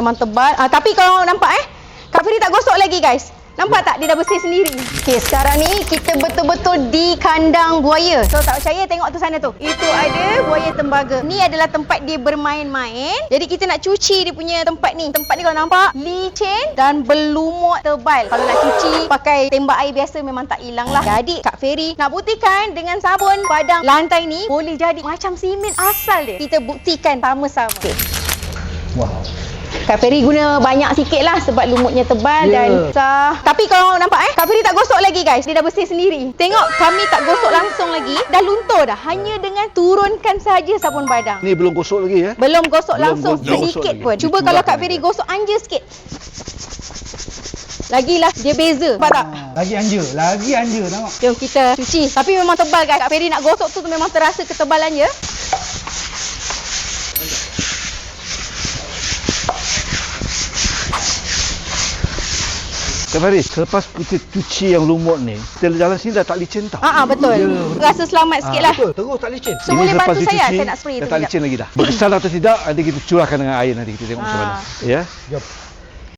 Memang tebal. Tapi kalau nampak Kak Feri tak gosok lagi guys. Nampak tak? Dia dah bersih sendiri. Okey, sekarang ni kita betul-betul di kandang buaya. So tak percaya tengok tu sana tu. Itu ada buaya tembaga. Ni adalah tempat dia bermain-main. Jadi kita nak cuci dia punya tempat ni. Tempat ni kalau nampak licin dan berlumut tebal. Kalau nak cuci pakai tembak air biasa memang tak hilang lah. Jadi Kak Feri nak buktikan dengan sabun padang lantai ni boleh jadi macam simen asal dia. Kita buktikan sama-sama. Okey. Wow. Kak Feri guna banyak sikit lah sebab lumutnya tebal dan sah. Tapi kalau nampak Kak Feri tak gosok lagi guys. Dia dah bersih sendiri. Tengok kami tak gosok langsung lagi. Dah luntur dah. Hanya dengan turunkan saja sabun padang. Ni belum gosok lagi ya? Belum gosok langsung gosok sedikit lagi. pun. Cuba kalau Kak Feri gosok anja sikit. Lagilah dia beza. Nampak tak? Lagi anja tengok. Jom kita cuci. Tapi memang tebal guys. Kak Feri nak gosok tu memang terasa ketebalannya. Kak Feri, selepas kita cuci yang lumut ni, kita jalan sini dah tak licin tau. Betul. Rasa selamat sikit lah. Betul, terus tak licin. So boleh bantu saya nak spray dah tu tak licin lagi dah. Berkesan atau tidak, nanti kita curahkan dengan air nanti kita tengok macam mana. Ya. Jom.